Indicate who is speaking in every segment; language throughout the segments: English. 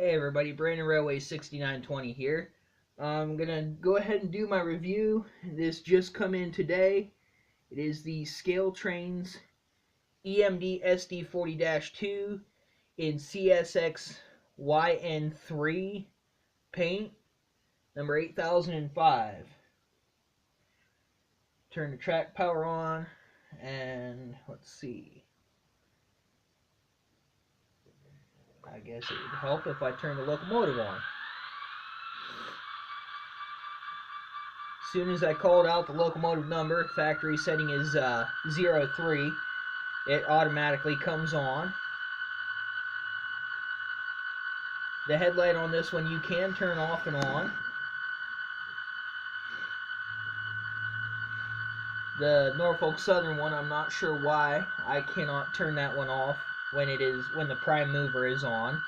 Speaker 1: Hey everybody, Brandon Railway 6920 here. I'm gonna go ahead and do my review. This just come in today. It is the Scaletrains EMD SD40-2 in CSX YN3 paint, number 8005. Turn the track power on, and let's see. I guess it would help if I turn the locomotive on. As soon as I called out the locomotive number, factory setting is 03, it automatically comes on. The headlight on this one you can turn off and on. The Norfolk Southern one, I'm not sure why I cannot turn that one off when the prime mover is on.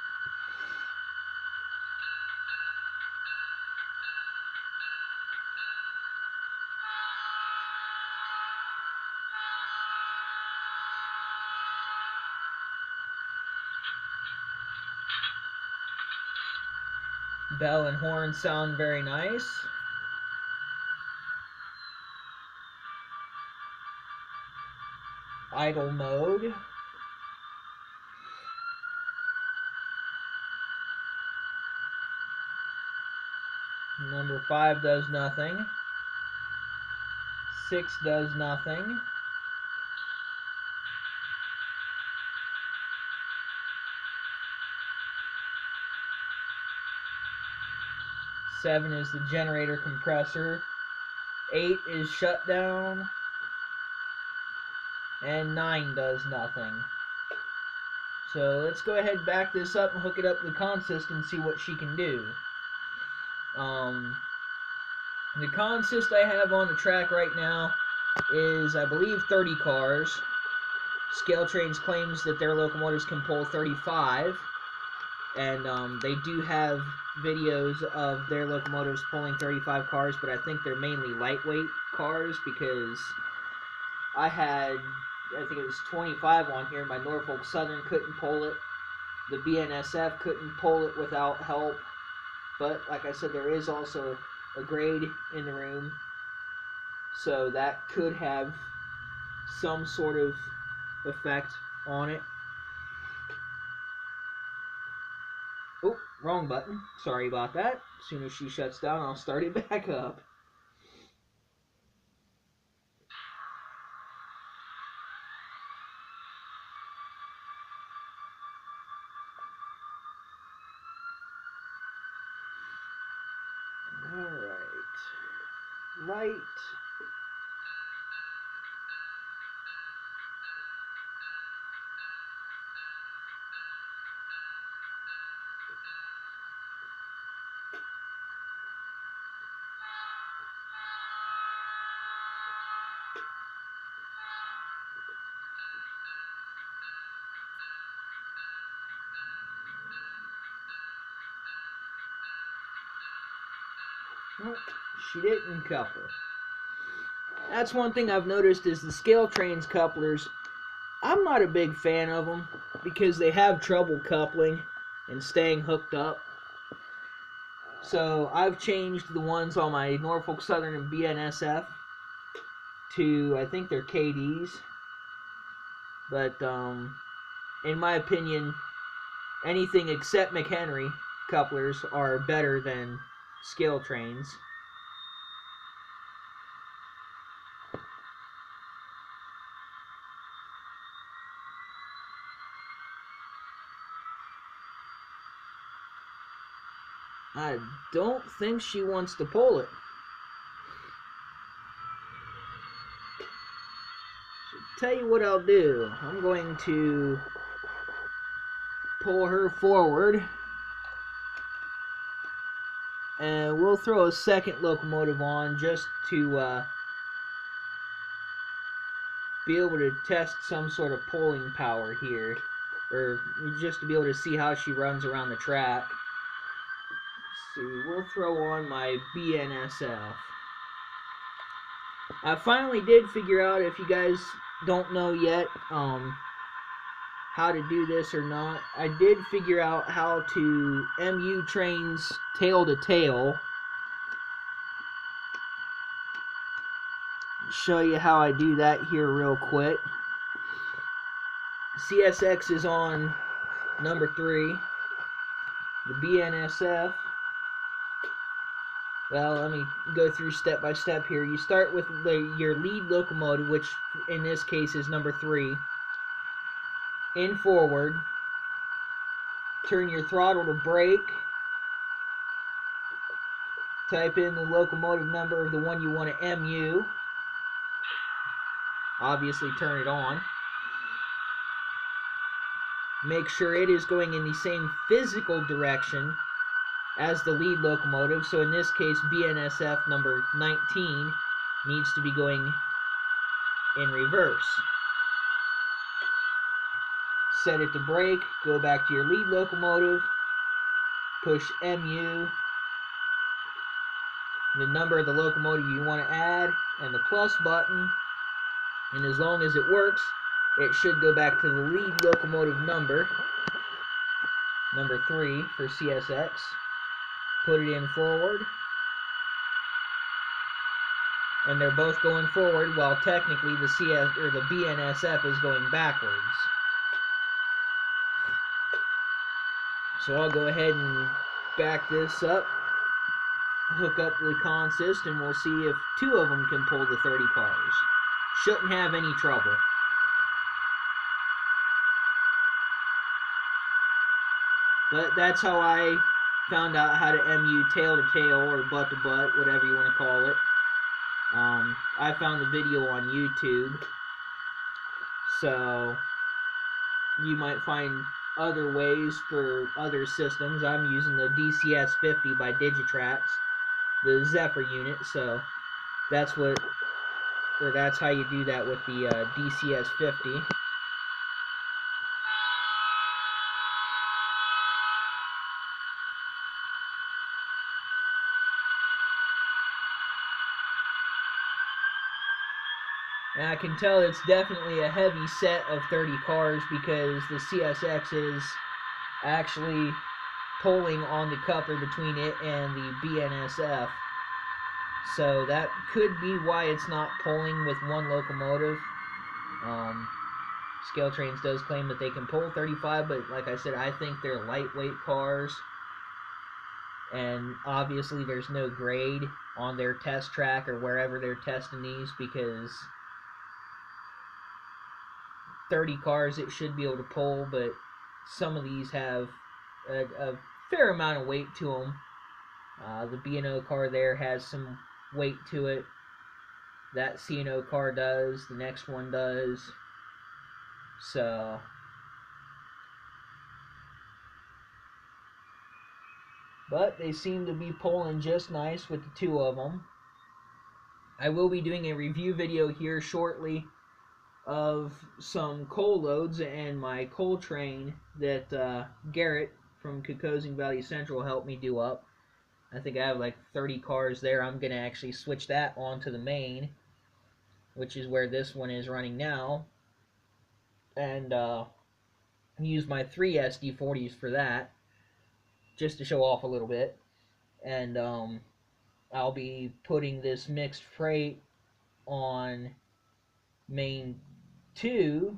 Speaker 1: Bell and horn sound very nice. Idle mode. Number 5 does nothing. 6 does nothing. 7 is the generator compressor. 8 is shutdown. And 9 does nothing. So let's go ahead and back this up and hook it up to the consist and see what she can do. The consist I have on the track right now is, I believe, 30 cars. Scaletrains claims that their locomotives can pull 35, and they do have videos of their locomotives pulling 35 cars, but I think they're mainly lightweight cars because I think it was 25 on here. My Norfolk Southern couldn't pull it. The BNSF couldn't pull it without help. But like I said, there is also a grade in the room, so that could have some sort of effect on it. Oh, wrong button. Sorry about that. As soon as she shuts down, I'll start it back up. Alright. Light. Nope, she didn't couple. That's one thing I've noticed is the Scaletrains couplers. I'm not a big fan of them because they have trouble coupling and staying hooked up. So I've changed the ones on my Norfolk Southern and BNSF to, I think they're KDs. But in my opinion, anything except McHenry couplers are better than Scaletrains. I don't think she wants to pull it. So tell you what I'll do. I'm going to pull her forward, and we'll throw a second locomotive on just to be able to test some sort of pulling power here, or just to be able to see how she runs around the track. Let's see, we'll throw on my BNSF. I finally did figure out, if you guys don't know yet, how to do this or not. I did figure out how to MU trains tail to tail. Show you how I do that here real quick. CSX is on number 3. The BNSF. Well, let me go through step by step here. You start with your lead locomotive, which in this case is number 3. In forward. Turn your throttle to brake. Type in the locomotive number of the one you want to MU. Obviously turn it on. Make sure it is going in the same physical direction as the lead locomotive. So in this case, BNSF number 19 needs to be going in reverse. Set it to brake, go back to your lead locomotive, push MU, the number of the locomotive you want to add, and the plus button, and as long as it works, it should go back to the lead locomotive number 3 for CSX. Put it in forward, and they're both going forward while technically the BNSF is going backwards. So I'll go ahead and back this up, hook up the consist, and we'll see if 2 of them can pull the 30 cars. Shouldn't have any trouble. But that's how I found out how to MU tail to tail or butt to butt, whatever you want to call it. I found the video on YouTube, so you might find other ways for other systems. I'm using the DCS50 by Digitrax, the Zephyr unit, so that's how you do that with the DCS50. And I can tell it's definitely a heavy set of 30 cars because the CSX is actually pulling on the coupler between it and the BNSF. So that could be why it's not pulling with one locomotive. Scaletrains does claim that they can pull 35, but like I said, I think they're lightweight cars. And obviously there's no grade on their test track or wherever they're testing these, because 30 cars it should be able to pull, but some of these have a fair amount of weight to them. The B&O car there has some weight to it. That C&O car does. The next one does. So but they seem to be pulling just nice with the 2 of them. I will be doing a review video here shortly of some coal loads and my coal train that Garrett from Kokosing Valley Central helped me do up. I think I have like 30 cars there. I'm going to actually switch that onto the main, which is where this one is running now, and use my 3 SD40s for that, just to show off a little bit. And I'll be putting this mixed freight on main 2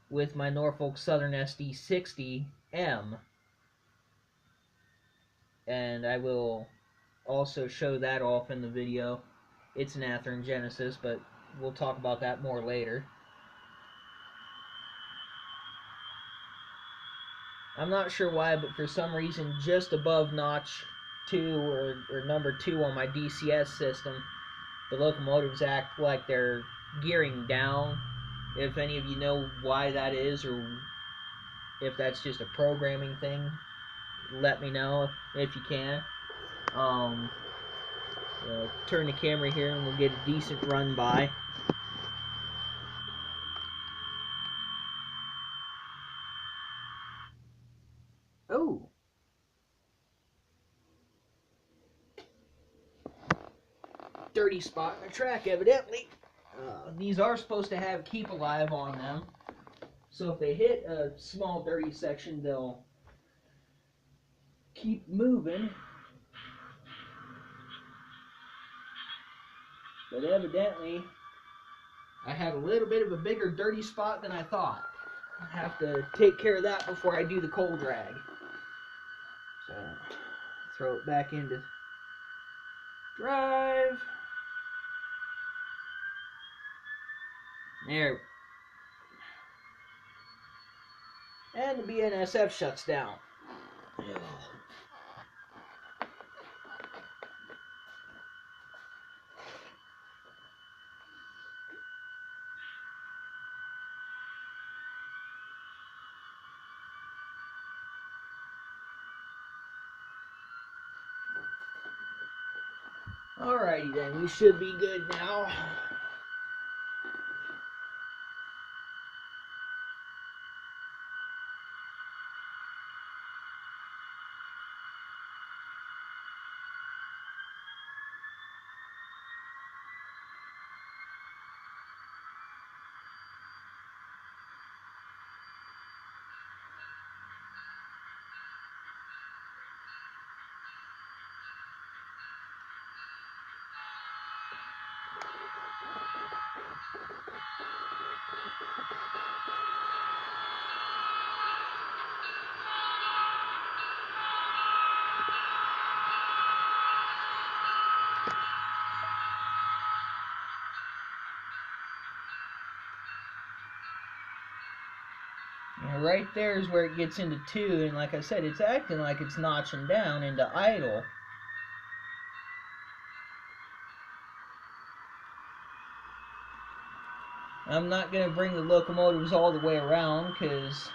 Speaker 1: with my Norfolk Southern SD40-M, and I will also show that off in the video. It's an Athearn Genesis, but we'll talk about that more later. I'm not sure why, but for some reason just above notch 2 or number 2 on my DCS system, the locomotives act like they're gearing down. If any of you know why that is, or if that's just a programming thing, let me know if you can. Turn the camera here and we'll get a decent run by. Oh! Dirty spot in the track, evidently. These are supposed to have Keep Alive on them, So if they hit a small dirty section, they'll keep moving. But evidently, I had a little bit of a bigger dirty spot than I thought. I have to take care of that before I do the coal drag. So, throw it back into drive. There. And the BNSF shuts down. Alrighty then, we should be good now. And right there is where it gets into 2, and like I said, it's acting like it's notching down into idle. I'm not going to bring the locomotives all the way around because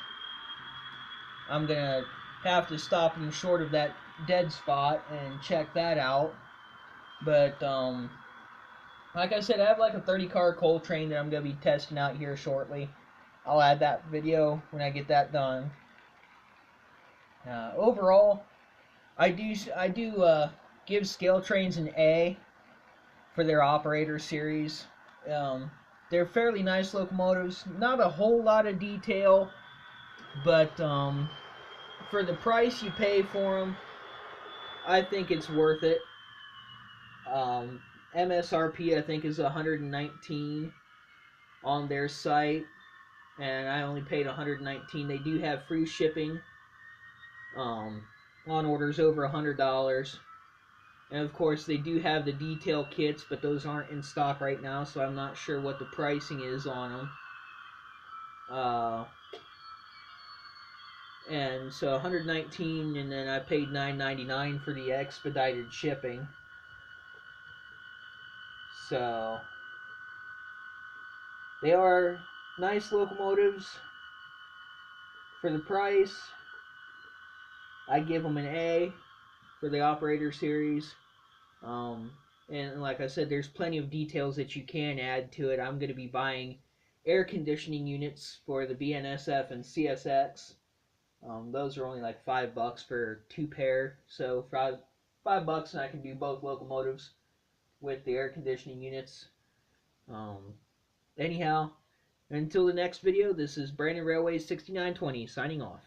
Speaker 1: I'm going to have to stop them short of that dead spot and check that out. But, like I said, I have like a 30-car coal train that I'm going to be testing out here shortly. I'll add that video when I get that done. Overall, I do give Scaletrains an A for their operator series. They're fairly nice locomotives. Not a whole lot of detail, but for the price you pay for them, I think it's worth it. MSRP I think is $119 on their site, and I only paid $119. They do have free shipping on orders over $100. And of course, they do have the detail kits, but those aren't in stock right now, so I'm not sure what the pricing is on them. And so $119, and then I paid $9.99 for the expedited shipping. So they are nice locomotives for the price. I give them an A for the operator series. And like I said, there's plenty of details that you can add to it. I'm going to be buying air conditioning units for the BNSF and CSX. Those are only like $5 for 2 pair. So for $5, and I can do both locomotives with the air conditioning units. Anyhow, until the next video, this is Brandon Railways 6920 signing off.